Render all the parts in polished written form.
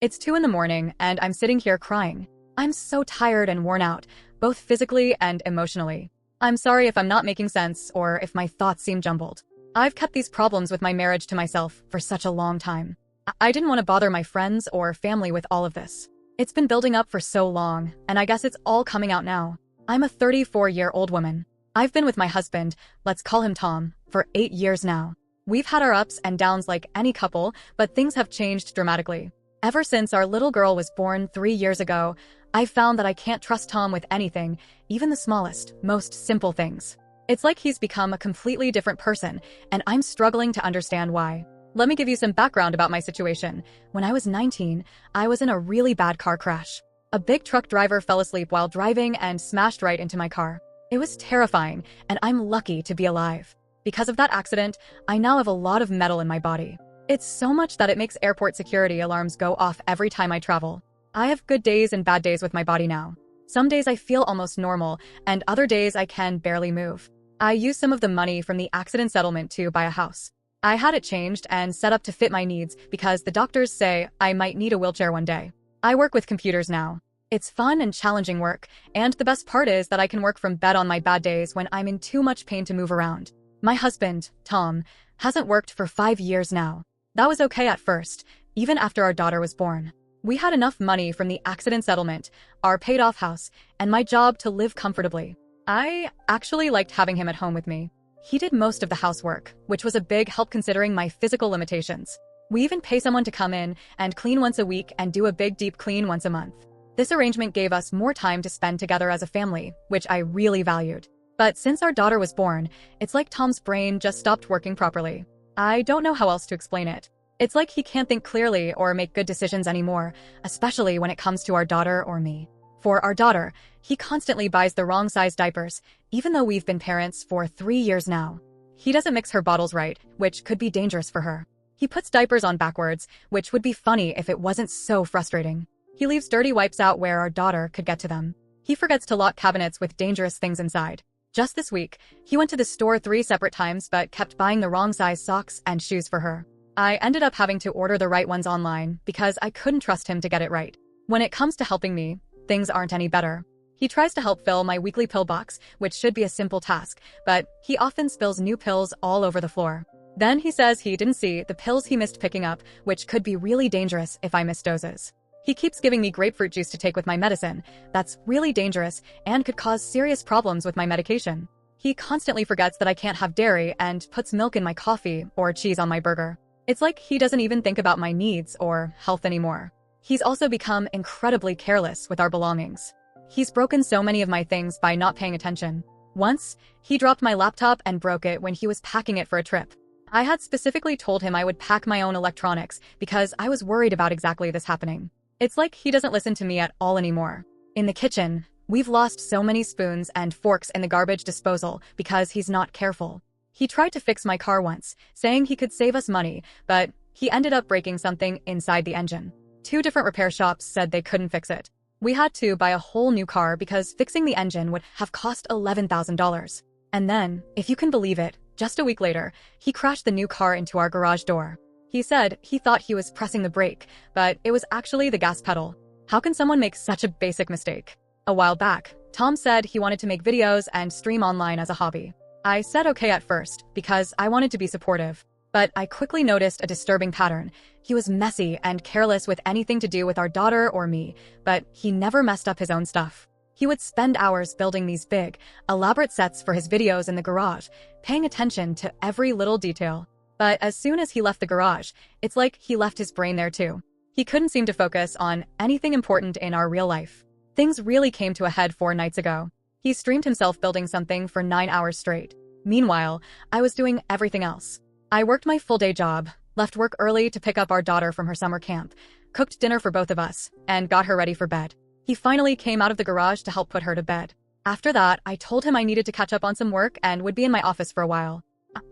It's 2 in the morning, and I'm sitting here crying. I'm so tired and worn out, both physically and emotionally. I'm sorry if I'm not making sense or if my thoughts seem jumbled. I've kept these problems with my marriage to myself for such a long time. I didn't want to bother my friends or family with all of this. It's been building up for so long, and I guess it's all coming out now. I'm a 34-year-old woman. I've been with my husband, let's call him Tom, for 8 years now. We've had our ups and downs like any couple, but things have changed dramatically. Ever since our little girl was born 3 years ago, I've found that I can't trust Tom with anything, even the smallest, most simple things. It's like he's become a completely different person, and I'm struggling to understand why. Let me give you some background about my situation. When I was 19, I was in a really bad car crash. A big truck driver fell asleep while driving and smashed right into my car. It was terrifying, and I'm lucky to be alive. Because of that accident, I now have a lot of metal in my body. It's so much that it makes airport security alarms go off every time I travel. I have good days and bad days with my body now. Some days I feel almost normal, and other days I can barely move. I used some of the money from the accident settlement to buy a house. I had it changed and set up to fit my needs because the doctors say I might need a wheelchair one day. I work with computers now. It's fun and challenging work, and the best part is that I can work from bed on my bad days when I'm in too much pain to move around. My husband, Tom, hasn't worked for 5 years now. That was okay at first, even after our daughter was born. We had enough money from the accident settlement, our paid-off house, and my job to live comfortably. I actually liked having him at home with me. He did most of the housework, which was a big help considering my physical limitations. We even pay someone to come in and clean once a week and do a big deep clean once a month. This arrangement gave us more time to spend together as a family, which I really valued. But since our daughter was born, it's like Tom's brain just stopped working properly. I don't know how else to explain it. It's like he can't think clearly or make good decisions anymore, especially when it comes to our daughter or me. For our daughter, he constantly buys the wrong size diapers, even though we've been parents for 3 years now. He doesn't mix her bottles right, which could be dangerous for her. He puts diapers on backwards, which would be funny if it wasn't so frustrating. He leaves dirty wipes out where our daughter could get to them. He forgets to lock cabinets with dangerous things inside. Just this week, he went to the store 3 separate times but kept buying the wrong size socks and shoes for her. I ended up having to order the right ones online because I couldn't trust him to get it right. When it comes to helping me, things aren't any better. He tries to help fill my weekly pill box, which should be a simple task, but he often spills new pills all over the floor. Then he says he didn't see the pills he missed picking up, which could be really dangerous if I miss doses. He keeps giving me grapefruit juice to take with my medicine. That's really dangerous and could cause serious problems with my medication. He constantly forgets that I can't have dairy and puts milk in my coffee or cheese on my burger. It's like he doesn't even think about my needs or health anymore. He's also become incredibly careless with our belongings. He's broken so many of my things by not paying attention. Once, he dropped my laptop and broke it when he was packing it for a trip. I had specifically told him I would pack my own electronics because I was worried about exactly this happening. It's like he doesn't listen to me at all anymore. In the kitchen, we've lost so many spoons and forks in the garbage disposal because he's not careful. He tried to fix my car once, saying he could save us money, but he ended up breaking something inside the engine. 2 different repair shops said they couldn't fix it. We had to buy a whole new car because fixing the engine would have cost $11,000. And then, if you can believe it, just a week later, he crashed the new car into our garage door. He said he thought he was pressing the brake, but it was actually the gas pedal. How can someone make such a basic mistake? A while back, Tom said he wanted to make videos and stream online as a hobby. I said okay at first because I wanted to be supportive, but I quickly noticed a disturbing pattern. He was messy and careless with anything to do with our daughter or me, but he never messed up his own stuff. He would spend hours building these big, elaborate sets for his videos in the garage, paying attention to every little detail. But as soon as he left the garage, it's like he left his brain there too. He couldn't seem to focus on anything important in our real life. Things really came to a head 4 nights ago. He streamed himself building something for 9 hours straight. Meanwhile, I was doing everything else. I worked my full-day job, left work early to pick up our daughter from her summer camp, cooked dinner for both of us, and got her ready for bed. He finally came out of the garage to help put her to bed. After that, I told him I needed to catch up on some work and would be in my office for a while.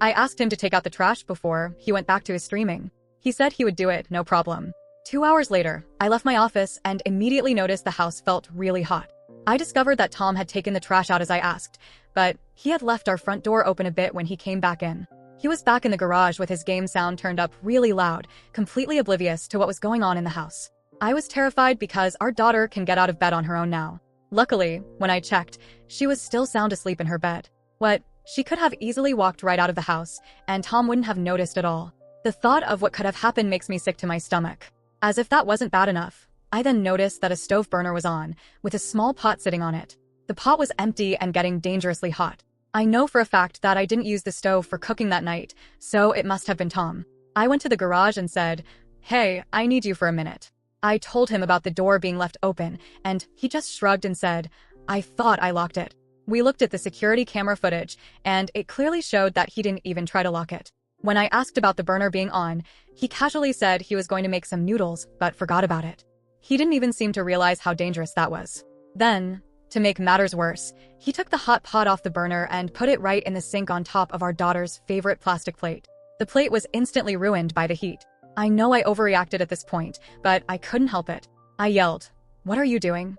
I asked him to take out the trash before he went back to his streaming. He said he would do it, no problem. 2 hours later, I left my office and immediately noticed the house felt really hot. I discovered that Tom had taken the trash out as I asked, but he had left our front door open a bit when he came back in. He was back in the garage with his game sound turned up really loud, completely oblivious to what was going on in the house. I was terrified because our daughter can get out of bed on her own now. Luckily, when I checked, she was still sound asleep in her bed. What? She could have easily walked right out of the house, and Tom wouldn't have noticed at all. The thought of what could have happened makes me sick to my stomach. As if that wasn't bad enough, I then noticed that a stove burner was on, with a small pot sitting on it. The pot was empty and getting dangerously hot. I know for a fact that I didn't use the stove for cooking that night, so it must have been Tom. I went to the garage and said, "Hey, I need you for a minute." I told him about the door being left open, and he just shrugged and said, "I thought I locked it." We looked at the security camera footage, and it clearly showed that he didn't even try to lock it. When I asked about the burner being on, he casually said he was going to make some noodles, but forgot about it. He didn't even seem to realize how dangerous that was. Then, to make matters worse, he took the hot pot off the burner and put it right in the sink on top of our daughter's favorite plastic plate. The plate was instantly ruined by the heat. I know I overreacted at this point, but I couldn't help it. I yelled, "What are you doing?"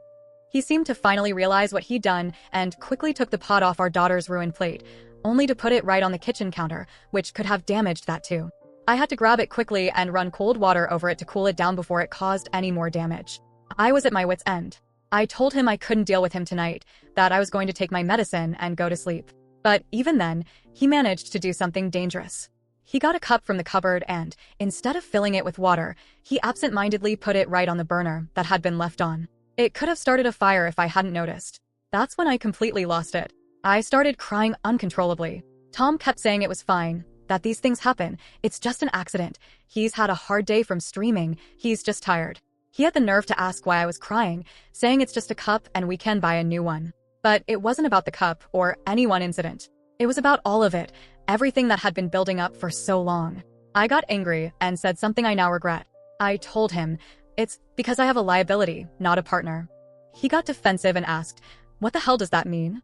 He seemed to finally realize what he'd done and quickly took the pot off our daughter's ruined plate, only to put it right on the kitchen counter, which could have damaged that too. I had to grab it quickly and run cold water over it to cool it down before it caused any more damage. I was at my wit's end. I told him I couldn't deal with him tonight, that I was going to take my medicine and go to sleep. But even then, he managed to do something dangerous. He got a cup from the cupboard and, instead of filling it with water, he absent-mindedly put it right on the burner that had been left on. It could have started a fire if I hadn't noticed. That's when I completely lost it. I started crying uncontrollably. Tom kept saying it was fine, that these things happen, it's just an accident. He's had a hard day from streaming, he's just tired. He had the nerve to ask why I was crying, saying it's just a cup and we can buy a new one. But it wasn't about the cup or any one incident. It was about all of it, everything that had been building up for so long. I got angry and said something I now regret. I told him, "It's because I have a liability, not a partner." He got defensive and asked, "What the hell does that mean?"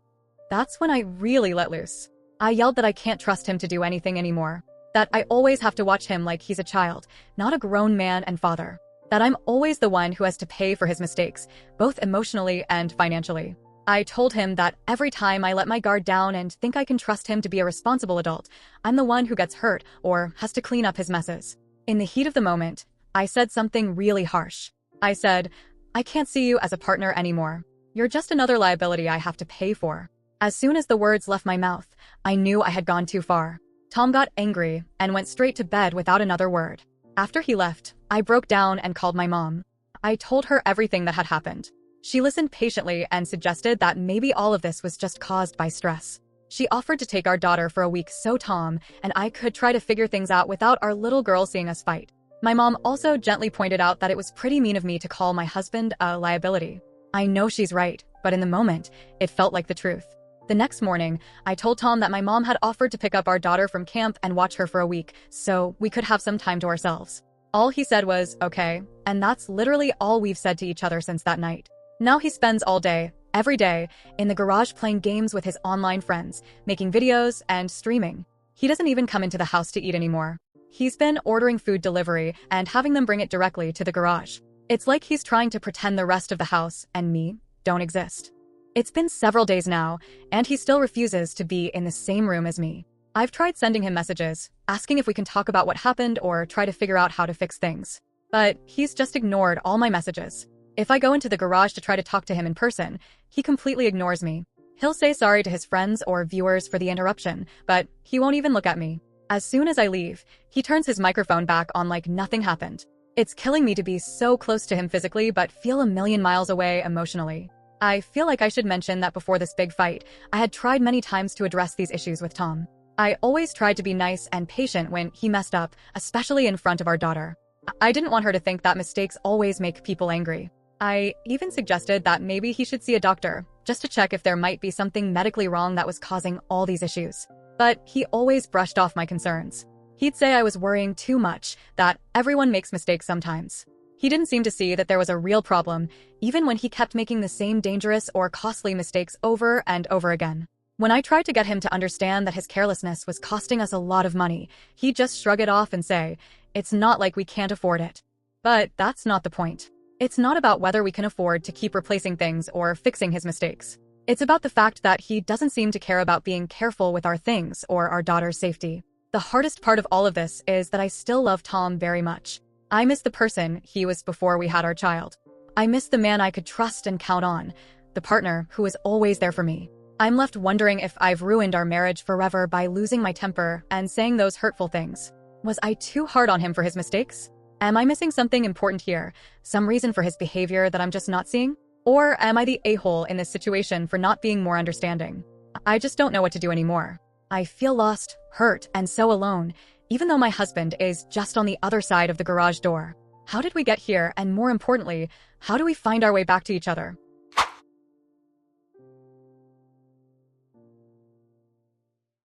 That's when I really let loose. I yelled that I can't trust him to do anything anymore, that I always have to watch him like he's a child, not a grown man and father, that I'm always the one who has to pay for his mistakes, both emotionally and financially. I told him that every time I let my guard down and think I can trust him to be a responsible adult, I'm the one who gets hurt or has to clean up his messes. In the heat of the moment, I said something really harsh. I said, "I can't see you as a partner anymore. You're just another liability I have to pay for." As soon as the words left my mouth, I knew I had gone too far. Tom got angry and went straight to bed without another word. After he left, I broke down and called my mom. I told her everything that had happened. She listened patiently and suggested that maybe all of this was just caused by stress. She offered to take our daughter for a week so Tom and I could try to figure things out without our little girl seeing us fight. My mom also gently pointed out that it was pretty mean of me to call my husband a liability. I know she's right, but in the moment, it felt like the truth. The next morning, I told Tom that my mom had offered to pick up our daughter from camp and watch her for a week, so we could have some time to ourselves. All he said was, "Okay," and that's literally all we've said to each other since that night. Now he spends all day, every day, in the garage playing games with his online friends, making videos, and streaming. He doesn't even come into the house to eat anymore. He's been ordering food delivery and having them bring it directly to the garage. It's like he's trying to pretend the rest of the house and me don't exist. It's been several days now, and he still refuses to be in the same room as me. I've tried sending him messages, asking if we can talk about what happened or try to figure out how to fix things. But he's just ignored all my messages. If I go into the garage to try to talk to him in person, he completely ignores me. He'll say sorry to his friends or viewers for the interruption, but he won't even look at me. As soon as I leave, he turns his microphone back on like nothing happened. It's killing me to be so close to him physically but feel a million miles away emotionally. I feel like I should mention that before this big fight, I had tried many times to address these issues with Tom. I always tried to be nice and patient when he messed up, especially in front of our daughter. I didn't want her to think that mistakes always make people angry. I even suggested that maybe he should see a doctor, just to check if there might be something medically wrong that was causing all these issues. But he always brushed off my concerns. He'd say I was worrying too much, that everyone makes mistakes sometimes. He didn't seem to see that there was a real problem, even when he kept making the same dangerous or costly mistakes over and over again. When I tried to get him to understand that his carelessness was costing us a lot of money, he'd just shrug it off and say, "It's not like we can't afford it." But that's not the point. It's not about whether we can afford to keep replacing things or fixing his mistakes. It's about the fact that he doesn't seem to care about being careful with our things or our daughter's safety. The hardest part of all of this is that I still love Tom very much. I miss the person he was before we had our child. I miss the man I could trust and count on, the partner who was always there for me. I'm left wondering if I've ruined our marriage forever by losing my temper and saying those hurtful things. Was I too hard on him for his mistakes? Am I missing something important here? Some reason for his behavior that I'm just not seeing? Or am I the a-hole in this situation for not being more understanding? I just don't know what to do anymore. I feel lost, hurt, and so alone, even though my husband is just on the other side of the garage door. How did we get here? And more importantly, how do we find our way back to each other?